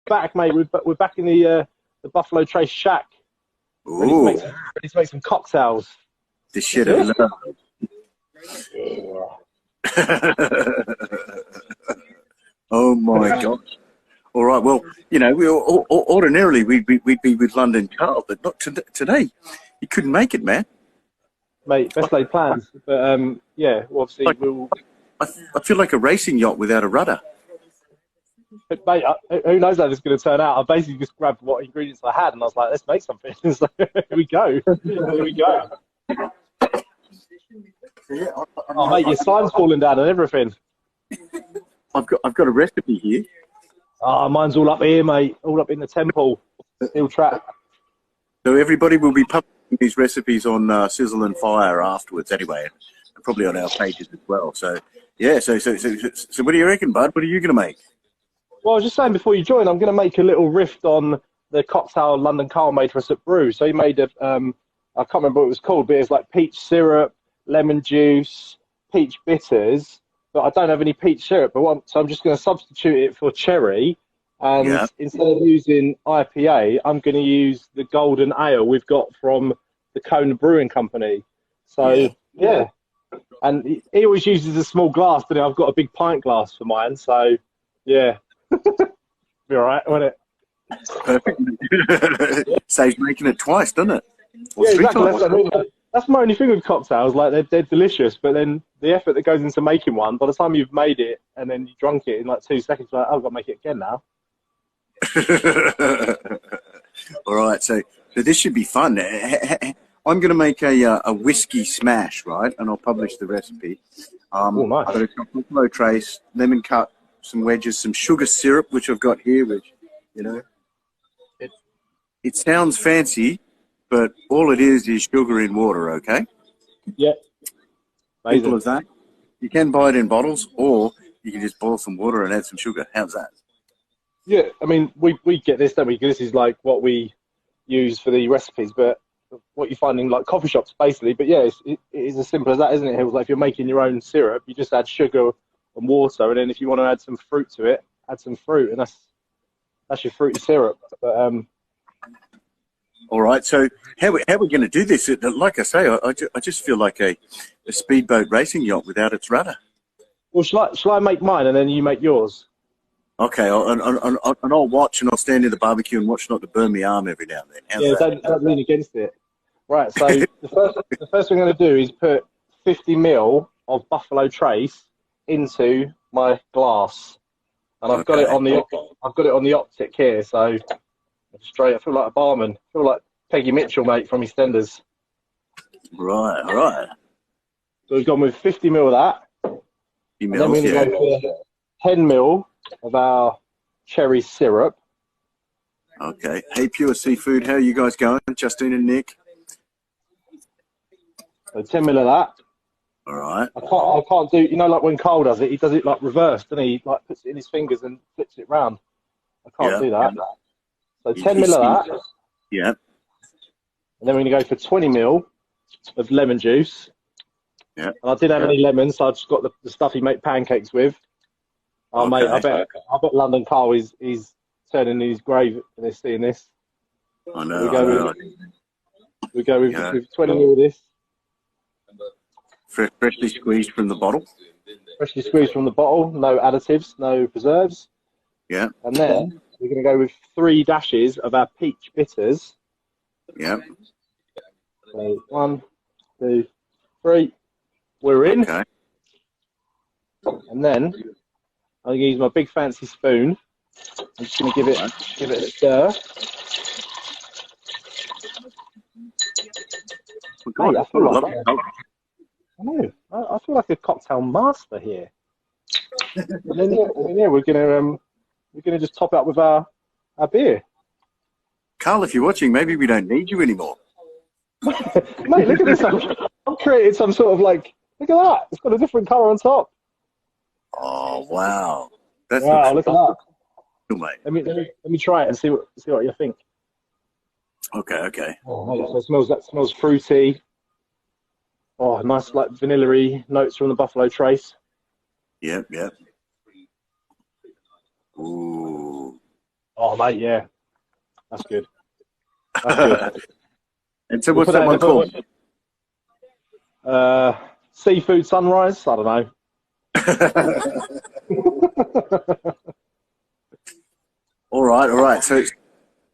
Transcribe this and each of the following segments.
back, mate. We're back in the Buffalo Trace shack. Ready to make some cocktails. The shit of love. Oh my God. All right. Well, you know, ordinarily we'd be with London Carl, but not today. You couldn't make it, man. Mate, best laid plans. But yeah, well, obviously we'll. I feel like a racing yacht without a rudder. But mate, who knows how this is going to turn out? I basically just grabbed what ingredients I had, and I was like, let's make something. So here we go. Here we go. Oh, mate, your sign's falling down and everything. I've got a recipe here. Oh, mine's all up here, mate. All up in the temple. Steel trap. So everybody will be publishing these recipes on Sizzle and Fire afterwards, anyway, and probably on our pages as well. So yeah. So what do you reckon, bud? What are you going to make? Well, I was just saying before you join, I'm going to make a little riff on the cocktail London Carl made for us at Brew. So he made a, I can't remember what it was called, but it's like peach syrup, lemon juice, peach bitters, but I don't have any peach syrup. So I'm just going to substitute it for cherry. And instead of using IPA, I'm going to use the golden ale we've got from the Kona Brewing Company. So, yeah. And he always uses a small glass, but I've got a big pint glass for mine. So, yeah. Be all right, won't it? Perfect. Saves making it twice, doesn't it? Yeah, exactly. That's my only thing with cocktails. Like they're delicious, but then the effort that goes into making one, by the time you've made it and then you drunk it in like 2 seconds, you're like, oh, I've got to make it again now. All right, so this should be fun. I'm going to make a whiskey smash, right? And I'll publish the recipe. Oh, nice. I've got a Buffalo Trace, lemon cut, some wedges, some sugar syrup, which I've got here, which, you know, it sounds fancy, but all it is sugar in water, okay? Yeah. Amazing. Simple as that. You can buy it in bottles, or you can just boil some water and add some sugar. How's that? Yeah, I mean, we get this, don't we? This is like what we use for the recipes, but what you find in like coffee shops, basically. But yeah, it is as simple as that, isn't it? It was like if you're making your own syrup, you just add sugar and water, and then if you want to add some fruit to it, add some fruit, and that's your fruity syrup. But all right, so how we going to do this? Like I say, I just feel like a speedboat racing yacht without its rudder. Well, shall I make mine and then you make yours? Okay, and I'll watch, and I'll stand in the barbecue and watch, not to burn my arm every now and then. How's that? Don't lean against it. Right, so the first thing I'm going to do is put 50 ml of Buffalo Trace into my glass, and I've got it on the optic here. So straight, I feel like a barman. I feel like Peggy Mitchell, mate, from EastEnders. Right, all right. So we've gone with 50 ml of that. 50 ml, and then we're going to go for 10 ml of our cherry syrup. Okay. Hey, Pure Seafood, how are you guys going? Justine and Nick. So 10 ml of that. All right. I can't do, you know, like when Carl does it, he does it like reversed, doesn't he? Like puts it in his fingers and flips it round. I can't do that. So 10 ml of that. Yeah. And then we're going to go for 20 ml of lemon juice. Yeah. And I didn't have any lemons, so I just got the stuff he make pancakes with. Oh, mate, I bet London Carl is turning in his grave when they're seeing this. I know. We go with 20 ml of this. Freshly squeezed from the bottle. Freshly squeezed from the bottle, no additives, no preserves. Yeah. And then we're going to go with 3 dashes of our peach bitters. Yeah. So 1, 2, 3. We're in. Okay. And then I'm going to use my big fancy spoon. I'm just going to give it a stir. Mate, I feel like a cocktail master here. And then we're gonna just top it up with our beer. Carl, if you're watching, maybe we don't need you anymore. Mate, look at this. I've created some sort of like, look at that. It's got a different colour on top. Oh wow! Wow, look at that. Cool, mate. Let me try it and see what you think. Okay. Oh, mate, that smells fruity. Oh, nice like vanilla-y notes from the Buffalo Trace. Yep. Ooh. Oh, mate, yeah. That's good. That's good. And so what's that one called? Seafood Sunrise? I don't know. All right. So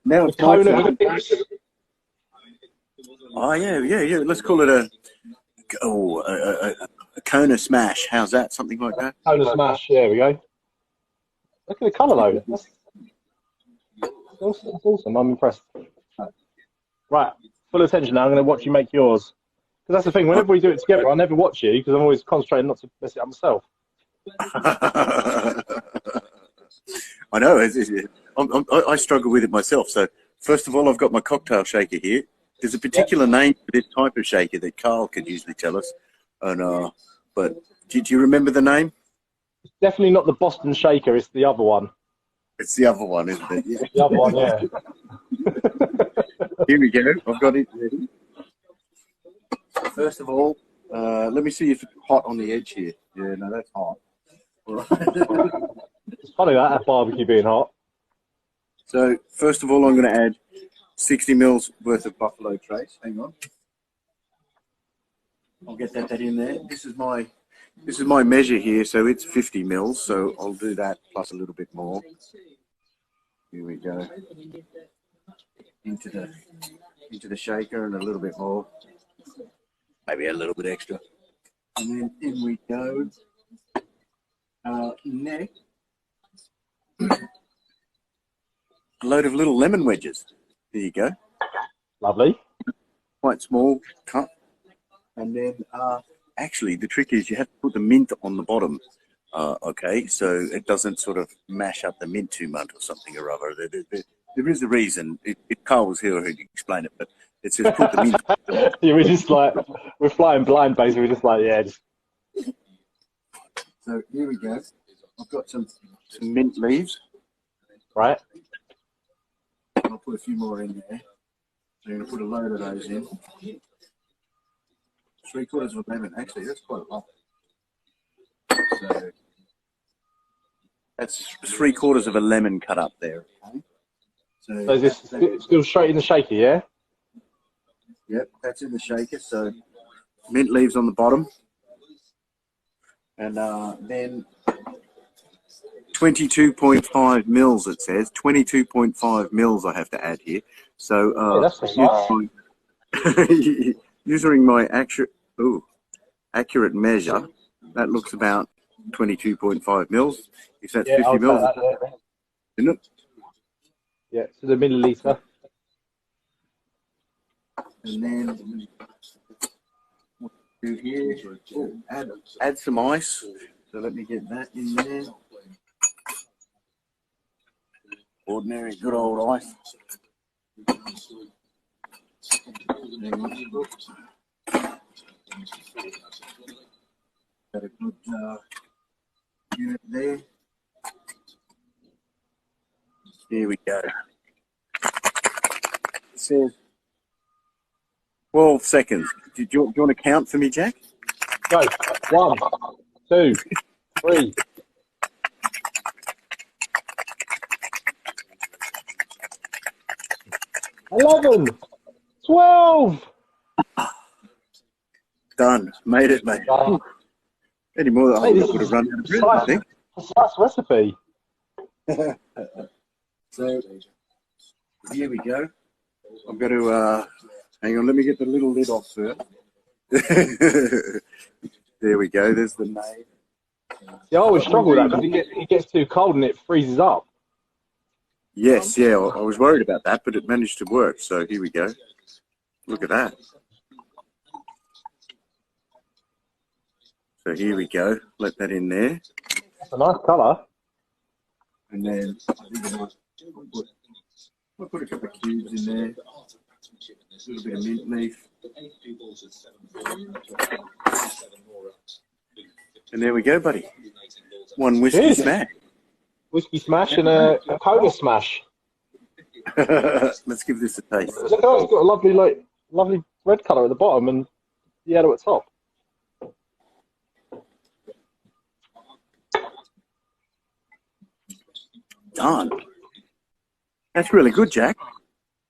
now it's my turn. Oh, yeah. Let's call it a Kona smash. How's that? Something like that? Kona smash. There we go. Look at the colour, though. That's awesome. I'm impressed. Right. Full attention now. I'm going to watch you make yours. Because that's the thing. Whenever we do it together, I never watch you because I'm always concentrating not to mess it up myself. I know. I struggle with it myself. So first of all, I've got my cocktail shaker here. There's a particular name for this type of shaker that Carl could usually tell us. And but do you remember the name? It's definitely not the Boston Shaker. It's the other one. It's the other one, isn't it? Yeah. The other one, yeah. Here we go. I've got it ready. First of all, let me see if it's hot on the edge here. Yeah, no, that's hot. All right. It's funny that barbecue being hot. So first of all, I'm going to add 60 mils worth of Buffalo Trace. Hang on. I'll get that in there. This is my measure here, so it's 50 mils. So I'll do that plus a little bit more. Here we go. Into the shaker and a little bit more. Maybe a little bit extra. And then in we go. Next, a load of little lemon wedges. There you go. Lovely. Quite small cut. And then, actually, the trick is you have to put the mint on the bottom. Okay, so it doesn't sort of mash up the mint too much or something or other. There is a reason. If Carl was here, he'd explain it. But it says put the mint. Yeah, we're flying blind, basically. We're just like, yeah. So here we go. I've got some mint leaves. Right. I'll put a few more in there. So I'm going to put a load of those in. 3/4 of a lemon. Actually, that's quite a lot. So that's 3/4 of a lemon cut up there. Okay. So is this still straight in the shaker, yeah? Yep, that's in the shaker. So mint leaves on the bottom. And then 22.5 mils, it says. 22.5 mils I have to add here. So that's using my accurate measure, that looks about 22.5 mils. If that's 50 mils, isn't it? Yeah, so the milliliter. And then what do here? Add some ice. So let me get that in there. Ordinary good old ice. Got a good unit there. Here we go. It says 12 seconds. Do you want to count for me, Jack? Go. 1, 2, 3. 11, 12. Done. Made it, mate. Any more that I would have run out of bread, I think. Precise recipe. So here we go. I'm going to hang on. Let me get the little lid off first. There we go. There's the name. Yeah, I always struggle with that because it gets too cold and it freezes up. Yes, yeah. I was worried about that, but it managed to work. So here we go. Look at that. So here we go. Let that in there. It's a nice colour. And then I'll put a couple of cubes in there. A little bit of mint leaf. And there we go, buddy. One whiskey smash. Whiskey smash and a Kona smash. Let's give this a taste. Look, it's got a lovely red colour at the bottom and yellow at the top. Done. That's really good, Jack.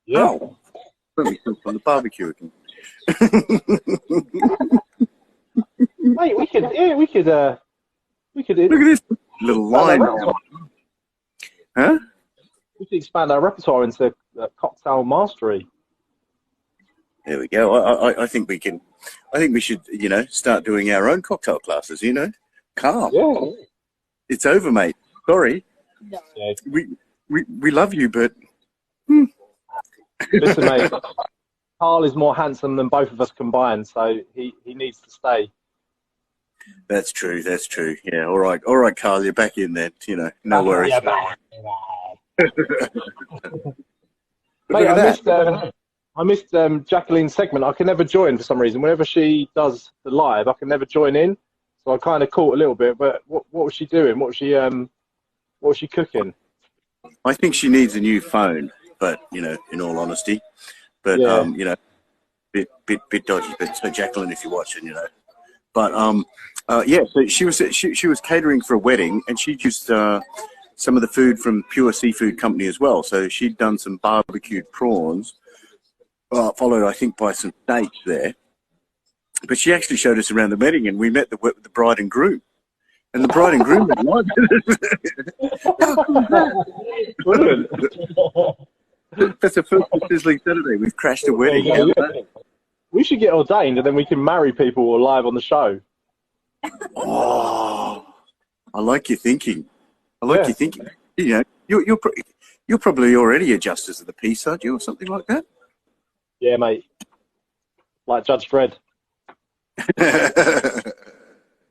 Yeah. Oh, let me cook on the barbecue again. Mate, we could Look at this little line. Huh? We could expand our repertoire into cocktail mastery. There we go. I think we can. I think we should, start doing our own cocktail classes. Calm. Yeah. It's over, mate. Sorry. Yeah. We love you, but Listen, mate. Carl is more handsome than both of us combined, so he needs to stay. That's true. That's true. Yeah. All right, Carl. You're back in there. No worries. Mate, I missed Jacqueline's segment. I can never join for some reason. Whenever she does the live, I can never join in. So I kind of caught a little bit. But what was she doing? What was she cooking? I think she needs a new phone. But in all honesty, but Yeah. bit dodgy. But so Jacqueline, if you're watching, But yeah. So she was catering for a wedding, and she used some of the food from Pure Seafood Company as well. So she'd done some barbecued prawns, followed I think by some steaks there. But she actually showed us around the wedding, and we met the bride and groom. And the bride and groom were Brilliant. That's the first Sizzling Saturday. We've crashed a wedding. Yeah. We should get ordained, and then we can marry people live on the show. Oh, I like your thinking. Your thinking. You're probably already a justice of the peace, aren't you, or something like that? Yeah, mate. Like Judge Fred.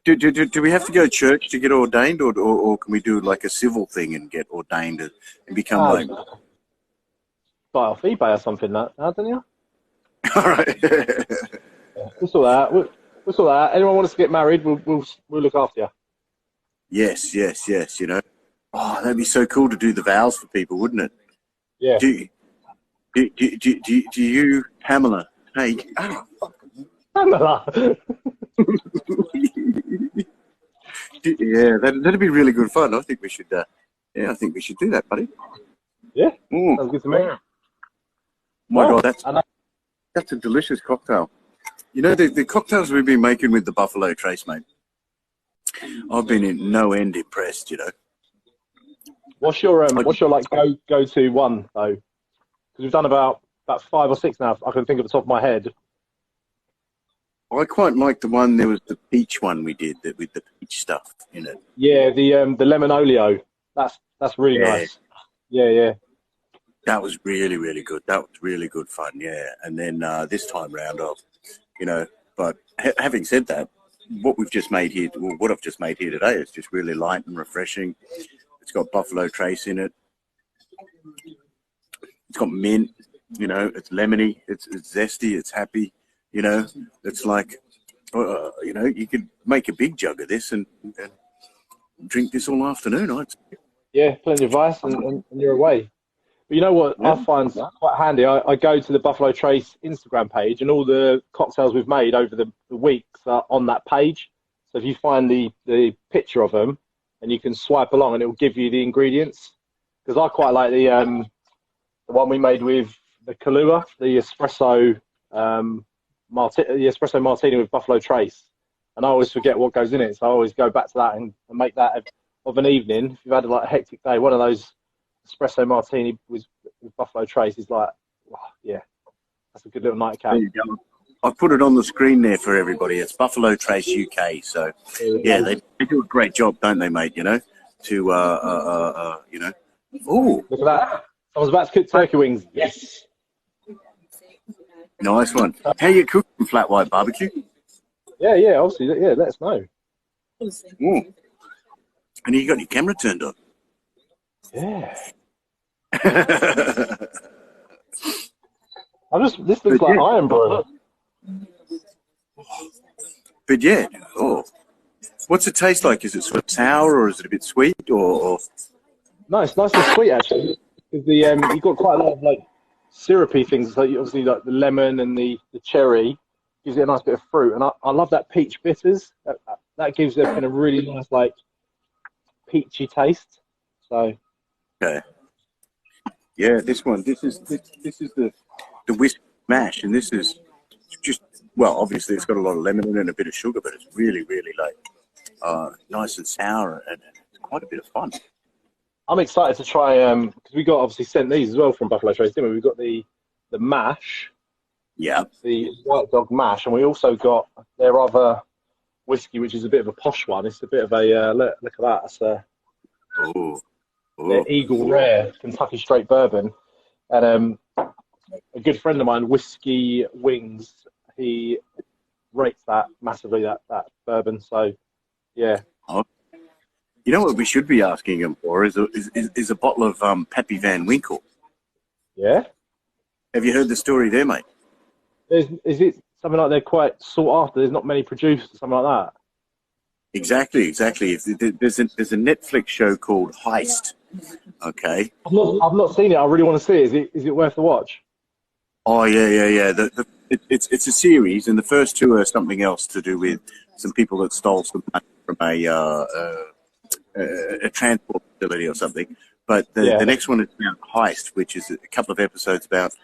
Do we have to go to church to get ordained, or can we do like a civil thing and get ordained and become like... Buy off eBay or something, don't you? All right. We'll sort that. We'll sort that. Anyone want us to get married, we'll look after you. Yes. Oh, that'd be so cool to do the vows for people, wouldn't it? Yeah. Do you, Pamela? Hey. Pamela. Yeah, that'd be really good fun. I think we should. I think we should do that, buddy. Yeah. Sounds good to me. My God, that's a delicious cocktail. The cocktails we've been making with the Buffalo Trace, mate. I've been in no end impressed. What's your like go-to one though? Because we've done about 5 or 6 now. I can think of the top of my head. I quite like the one. There was the peach one we did that with the peach stuff in it. Yeah, the lemon oleo. That's really nice. Yeah. That was really, really good. That was really good fun. Yeah, and then this time round, But having said that, what I've just made here today is just really light and refreshing. It's got Buffalo Trace in it. It's got mint. It's lemony. It's zesty. It's happy. It's like, you could make a big jug of this and drink this all afternoon. Yeah, plenty of ice and you're away. But you know what I find quite handy? I go to the Buffalo Trace Instagram page, and all the cocktails we've made over the weeks are on that page. So if you find the picture of them, and you can swipe along, and it will give you the ingredients. Because I quite like the one we made with the Kahlua, the espresso martini with Buffalo Trace. And I always forget what goes in it, so I always go back to that and make that of an evening. If you've had a hectic day, one of those espresso martini with Buffalo Trace is like, that's a good little nightcap. There you go. I've put it on the screen there for everybody. It's Buffalo Trace UK. So yeah, they do a great job, don't they, mate? Ooh, look at that! I was about to cook turkey wings. Yes. Nice one. How you cooking flat white barbecue? Yeah, obviously, yeah. Let us know. Ooh. And you got your camera turned on. Yeah. This looks like iron broiler. But yeah, what's it taste like? Is it sort of sour, or is it a bit sweet, or? No, it's nice and sweet actually. Because you've got quite a lot of like syrupy things. So obviously like the lemon and the cherry gives it a nice bit of fruit, and I love that peach bitters. That gives everything a really nice like peachy taste. So. Okay. Yeah, this one. This is the whiskey mash, and this is just, well, obviously it's got a lot of lemon in it and a bit of sugar, but it's really, really like nice and sour, and it's quite a bit of fun. I'm excited to try because we got obviously sent these as well from Buffalo Trace, didn't we? We got the mash, Yeah. the White Dog mash, and we also got their other whiskey, which is a bit of a posh one. It's a bit of a look at that. It's their Eagle Rare Kentucky Straight Bourbon, and a good friend of mine, Whiskey Wings, he rates that massively, that bourbon. So yeah. Oh. You know what we should be asking him for is a bottle of Pappy Van Winkle. Yeah. Have you heard the story there, mate? Is it something like they're quite sought after? There's not many produced, something like that. Exactly. There's a Netflix show called Heist. Okay. I've not seen it. I really want to see it. Is it worth the watch? Oh yeah. It's a series, and the first two are something else to do with some people that stole some money from a transport facility or something. But the next one is about Heist, which is a couple of episodes about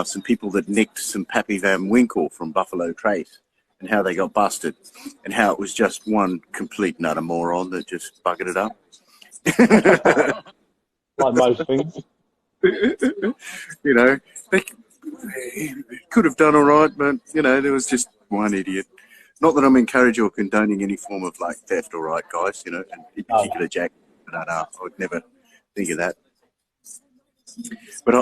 some people that nicked some Pappy Van Winkle from Buffalo Trace and how they got busted, and how it was just one complete nutter moron that just buggered it up. Like most things. You know, they could have done all right, but, you know, there was just one idiot. Not that I'm encouraging or condoning any form of, like, theft, all right, guys, you know, and in particular Jack. I would never think of that. But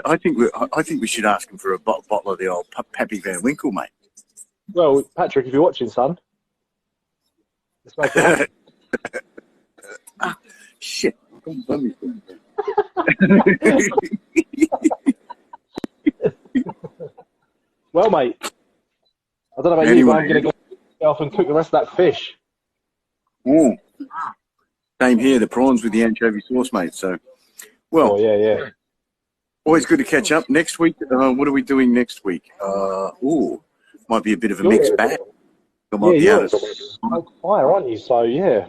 I think we should ask him for a bottle of the old Pappy Van Winkle, mate. Well, Patrick, if you're watching, son, let's make it happen. Shit. Well, mate, I don't know about you, but I'm going to go off and cook the rest of that fish. Mm. Same here, the prawns with the anchovy sauce, mate. So, well, yeah. Always good to catch up. Next week, what are we doing next week? Might be a bit of a mixed bag. You're on fire, aren't you? So, yeah.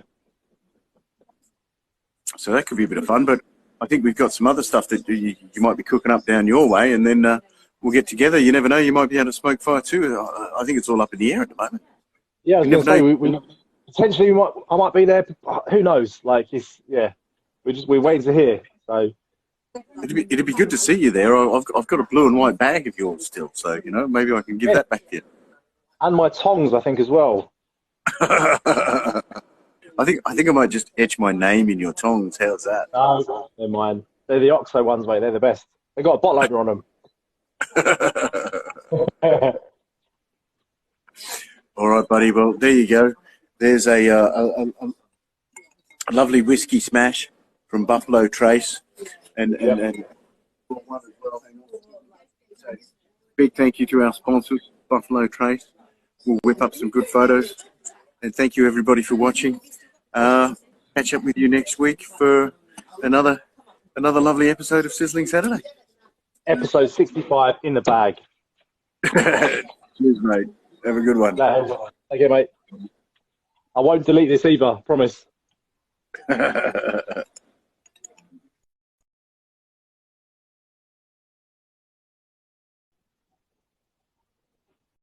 So that could be a bit of fun, but I think we've got some other stuff that you might be cooking up down your way, and then we'll get together. You never know, you might be able to smoke fire too. I think it's all up in the air at the moment. Yeah, I was going to say, we potentially I might be there. Who knows? Like, we're waiting to hear. So it'd be good to see you there. I've got a blue and white bag of yours still, so you know, maybe I can give that back to you. And my tongs, I think, as well. I think I might just etch my name in your tongs. How's that? No, they're mine. They're the OXO ones, mate. They're the best. They got a bottle opener on them. All right, buddy. Well, there you go. There's a lovely whiskey smash from Buffalo Trace, and big thank you to our sponsors, Buffalo Trace. We'll whip up some good photos, and thank you everybody for watching. Catch up with you next week for another lovely episode of Sizzling Saturday. Episode 65 in the bag. Cheers, mate. Have a good one. Okay, mate. I won't delete this either, promise.